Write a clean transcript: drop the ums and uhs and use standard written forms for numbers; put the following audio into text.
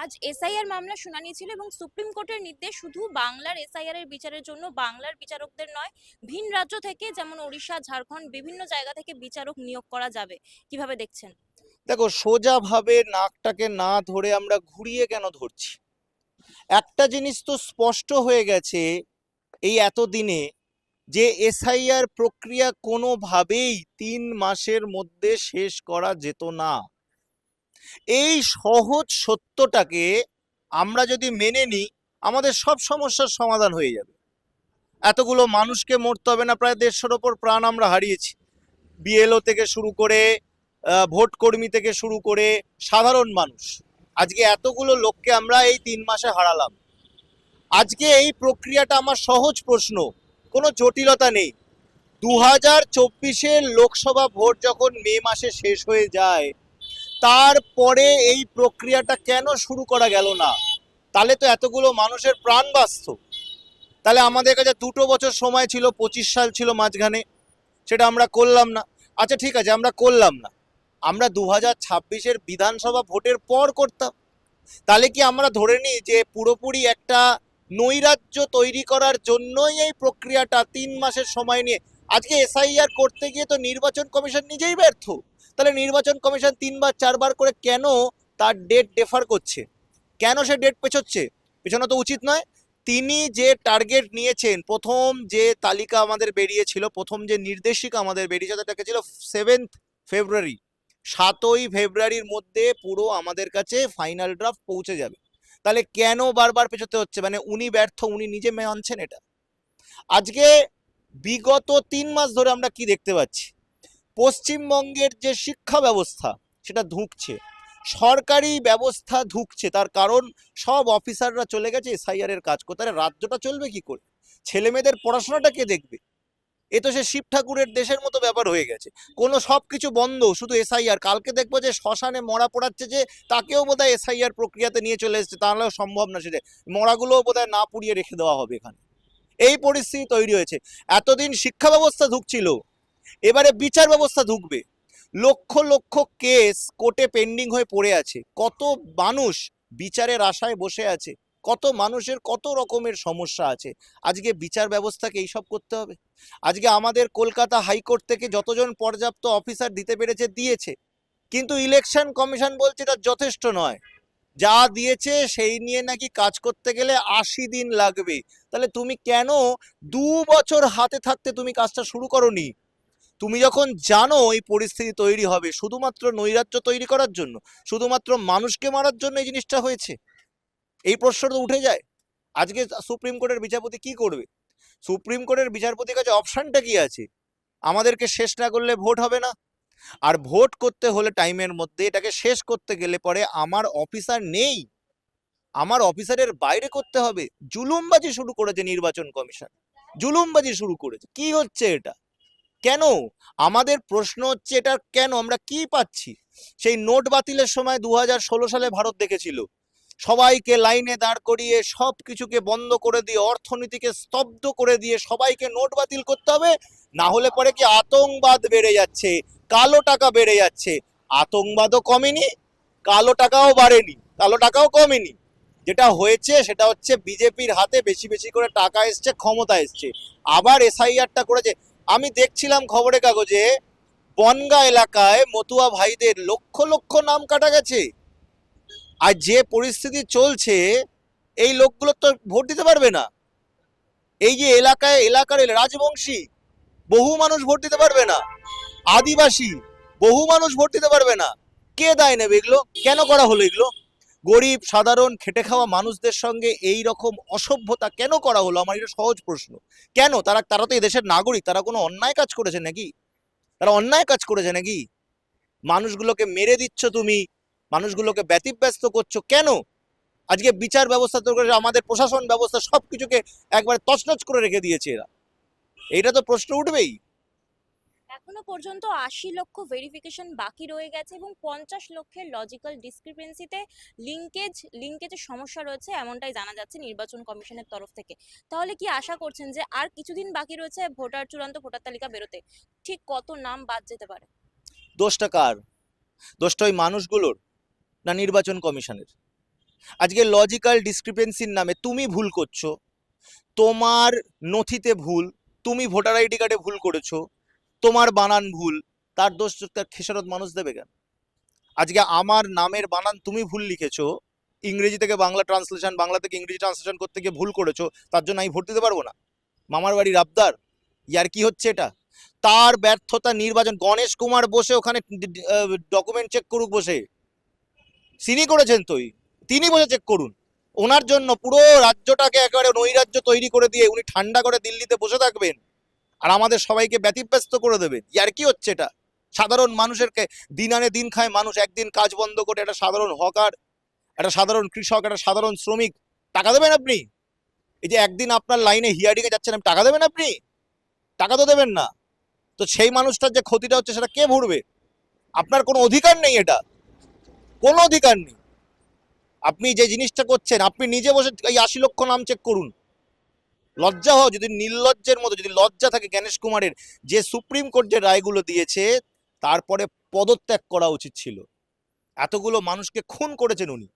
আজ এসআইআর মামলা শুনানি ছিল এবং সুপ্রিম কোর্টের নির্দেশ শুধু বাংলার এসআইআর এর বিচারের জন্য বাংলার বিচারকদের নয়, ভিন রাজ্য থেকে যেমন ওড়িশা, ঝাড়খণ্ড বিভিন্ন জায়গা থেকে বিচারক নিয়োগ করা যাবে। কিভাবে দেখছেন? দেখো, সোজাভাবে নাকটাকে না ধরে আমরা ঘুরিয়ে কেন ধরছি? একটা জিনিস তো স্পষ্ট হয়ে গেছে এই এতদিনে, যে এসআইআর প্রক্রিয়া কোনোভাবেই 3 মাসের মধ্যে শেষ করা যেত না। এই সহজ সত্যটাকে আমরা যদি মেনে নিই, আমাদের সব সমস্যার সমাধান হয়ে যাবে। এতগুলো মানুষকে মরতে হবে না, প্রায় 150-র ওপর প্রাণ আমরা হারিয়েছি। বিএলও থেকে শুরু করে ভোট কর্মী থেকে শুরু করে সাধারণ মানুষ, আজকে এতগুলো লোককে আমরা এই 3 মাসে হারালাম। আজকে এই প্রক্রিয়াটা আমার সহজ প্রশ্ন, কোনো জটিলতা নেই। 2024-এর লোকসভা ভোট যখন মে মাসে শেষ হয়ে যায়, তারপরে এই প্রক্রিয়াটা কেন শুরু করা গেল না? তাহলে তো এতগুলো মানুষের প্রাণ বাঁচত। তাহলে আমাদের কাছে 2 বছর সময় ছিল, 25 সাল ছিল মাঝখানে, সেটা আমরা করলাম না। আচ্ছা ঠিক আছে, আমরা করলাম না, আমরা 2026-এর বিধানসভা ভোটের পর করতাম। তাহলে কি আমরা ধরে নিই যে পুরোপুরি একটা নৈরাজ্য তৈরি করার জন্যই এই প্রক্রিয়াটা 3 মাসের সময় নিয়ে? আজকে এসআইআর করতে গিয়ে তো নির্বাচন কমিশন নিজেই ব্যর্থ। তাহলে নির্বাচন কমিশন 3 বার 4 বার করে কেন তার ডেট ডেফার করছে? কেন সে ডেট পেছোচ্ছে? পেছানো তো উচিত নয়। তিনি যে টার্গেট নিয়েছেন, প্রথম যে তালিকা আমাদের বেরিয়েছিল, প্রথম যে নির্দেশিকা আমাদের বেরিয়েছে, সেটাকে ছিল 7 ফেব্রুয়ারি। 7ই ফেব্রুয়ারির মধ্যে পুরো আমাদের কাছে ফাইনাল ড্রাফট পৌঁছে যাবে। তাহলে কেন বারবার পেছোতে হচ্ছে? মানে উনি ব্যর্থ, উনি নিজে মানছেন এটা। আজকে বিগত 3 মাস ধরে আমরা কি দেখতে পাচ্ছি? পশ্চিমবঙ্গের যে শিক্ষা ব্যবস্থা সেটা ধুঁকছে, সরকারি ব্যবস্থা ধুঁকছে। তার কারণ সব অফিসাররা চলে গেছে এসআইআর এর কাজ করতে। রাজ্যটা চলবে কি করে? ছেলে মেয়েদের পড়াশোনাটা কে দেখবে? এ তো সে শিব ঠাকুরের দেশের মতো ব্যাপার হয়ে গেছে। কোনো সবকিছু বন্ধ, শুধু এসআইআর। কালকে দেখবো যে শ্মশানে মরা পোড়াচ্ছে, যে তাকেও বোধহয় এসআইআর প্রক্রিয়াতে নিয়ে চলে এসেছে, তাহলেও সম্ভব না, সেটা মরাগুলোও বোধহয় না পুড়িয়ে রেখে দেওয়া হবে এখানে। এই পরিস্থিতি তৈরি হয়েছে। এতদিন শিক্ষা ব্যবস্থা ধুঁকছিল, এবারে বিচার ব্যবস্থা ঢুকবে। লক্ষ লক্ষ কেস কোর্টে পেন্ডিং হয়ে পড়ে আছে, কত মানুষ বিচারের আশায় বসে আছে, কত মানুষের কত রকমের সমস্যা আছে। আজকে বিচার ব্যবস্থাকে এইসব করতে হবে? আজকে আমাদের কলকাতা হাইকোর্ট থেকে যতজন পর্যাপ্ত অফিসার দিতে পেরেছে দিয়েছে, কিন্তু ইলেকশন কমিশন বলছে এটা যথেষ্ট নয়। যা দিয়েছে সেই নিয়ে নাকি কাজ করতে গেলে 80 দিন লাগবে। তাহলে তুমি কেন 2 বছর হাতে থাকতে তুমি কাজটা শুরু করোনি? তুমি যখন জানো এই পরিস্থিতি তৈরি হবে শুধুমাত্র নৈরাজ্য তৈরি করার জন্য, শুধুমাত্র মানুষকে মারার জন্য এই জিনিসটা হয়েছে, এই প্রশ্ন তো উঠে যায়। আজকে সুপ্রিম কোর্টের বিচারপতি কি করবে? সুপ্রিম কোর্টের বিচারপতির কাছে অপশনটা কি আছে? আমাদেরকে শেষ না করলে ভোট হবে না, আর ভোট করতে হলে টাইমের মধ্যে এটাকে শেষ করতে গেলে পরে আমার অফিসার নেই, আমার অফিসারের বাইরে করতে হবে। জুলুমবাজি শুরু করেছে নির্বাচন কমিশন, জুলুমবাজি শুরু করেছে। কি হচ্ছে এটা? কেন? আমাদের প্রশ্ন হচ্ছে এটা কেন? আমরা কি পাচ্ছি? সেই নোট বাতিলের সময় 2016 সালে ভারত দেখেছিল, সবাইকে লাইনে দাঁড় করিয়ে সব কিছুকে বন্ধ করে দিয়ে, অর্থনীতিকে স্তব্ধ করে দিয়ে সবাইকে নোট বাতিল করতে হবে, না হলে পরে কি আতঙ্কবাদ বেড়ে যাচ্ছে, কালো টাকা বেড়ে যাচ্ছে। আতঙ্কবাদও কমেনি, কালো টাকাও বাড়েনি, কালো টাকাও কমেনি। যেটা হয়েছে সেটা হচ্ছে বিজেপির হাতে বেশি বেশি করে টাকা এসছে, ক্ষমতা এসছে। আবার এসআইআরটা করেছে। আমি দেখছিলাম খবরের কাগজে, বনগা এলাকায় মতুয়া ভাইদের লক্ষ লক্ষ নাম কাটা গেছে। আর যে পরিস্থিতি চলছে, এই লোকগুলো তো ভোট দিতে পারবে না। এই যে এলাকার রাজবংশী বহু মানুষ ভোট দিতে পারবে না, আদিবাসী বহু মানুষ ভোট দিতে পারবে না। কে দায় নেবে এগুলো? কেন করা হলো এগুলো? গরিব সাধারণ খেটে খাওয়া মানুষদের সঙ্গে এই রকম অসভ্যতা কেন করা হলো? আমার এটা সহজ প্রশ্ন। কেন? তারা তো এদেশের নাগরিক, তারা কোনো অন্যায় কাজ করেছে নাকি? তারা অন্যায় কাজ করেছে নাকি? মানুষগুলোকে মেরে দিচ্ছ তুমি, মানুষগুলোকে ব্যতিব্যস্ত করছো কেন? আজকে বিচার ব্যবস্থা তো আমাদের প্রশাসন ব্যবস্থা সবকিছুকে একবার তছনছ করে রেখে দিয়েছে এরা। এইটা তো প্রশ্ন উঠবেই। এখনো পর্যন্ত 80 লক্ষ ভেরিফিকেশন বাকি রয়ে গেছে এবং 50 লক্ষের লজিক্যাল ডিসক্রিপেন্সিতে লিঙ্কেজের সমস্যা রয়েছে, এমনটাই জানা যাচ্ছে নির্বাচন কমিশনের তরফ থেকে। তাহলে কি আশা করছেন যে আর কিছুদিন বাকি রয়েছে চূড়ান্ত ভোটার তালিকা বেরোতে? ঠিক কত নাম বাদ যেতে পারে? দোষটা কার? দোষটা ওই মানুষগুলোর, না নির্বাচন কমিশনের? আজকে লজিক্যাল ডিসক্রিপেন্সির নামে তুমি ভুল করছো, তোমার নথিতে ভুল, তুমি ভোটার আইডি কার্ডে ভুল করেছো, তোমার বানান ভুল, তার দোষ তার খেসারত মানুষ দেবে কেন? আজকে আমার নামের বানান তুমি ভুল লিখেছো, ইংরেজি থেকে বাংলা ট্রান্সলেশন, বাংলা থেকে ইংরেজি ট্রান্সলেশন করতে গিয়ে ভুল করেছো, তার জন্য আমি ভোট দিতে পারবো না? মামার বাড়ির আবদার? ইয়ার কি হচ্ছে এটা? তার ব্যর্থতা নির্বাচন, গণেশ কুমার বসে ওখানে ডকুমেন্ট চেক করুক বসে, তিনি করেছেন তো, তিনি বসে চেক করুন। ওনার জন্য পুরো রাজ্যটাকে একেবারে নৈরাজ্য তৈরি করে দিয়ে উনি ঠান্ডা করে দিল্লিতে বসে থাকবেন আর আমাদের সবাইকে ব্যতিব্যস্ত করে দেবেন। ইয়ার কি হচ্ছে এটা? সাধারণ মানুষেরকে, দিন আনে দিন খায় মানুষ, একদিন কাজ বন্ধ করে একটা সাধারণ হকার, একটা সাধারণ কৃষক, একটা সাধারণ শ্রমিক টাকা দেবেন আপনি? এই যে একদিন আপনার লাইনে হিয়ারিং এ যাচ্ছেন, টাকা দেবেন আপনি? টাকা তো দেবেন না। তো সেই মানুষটার যে ক্ষতিটা হচ্ছে সেটা কে ভরবে? আপনার কোনো অধিকার নেই, এটা কোনো অধিকার নেই। আপনি যে জিনিসটা করছেন, আপনি নিজে বসে এই 80 লক্ষ নাম চেক করুন। লজ্জা হও, যদি নির্লজ্জের মতো যদি লজ্জা থাকে গণেশ কুমারের, যে সুপ্রিম কোর্ট যে রায়গুলো দিয়েছে তারপরে পদত্যাগ করা উচিত ছিল। এতগুলো মানুষকে খুন করেছেন উনি,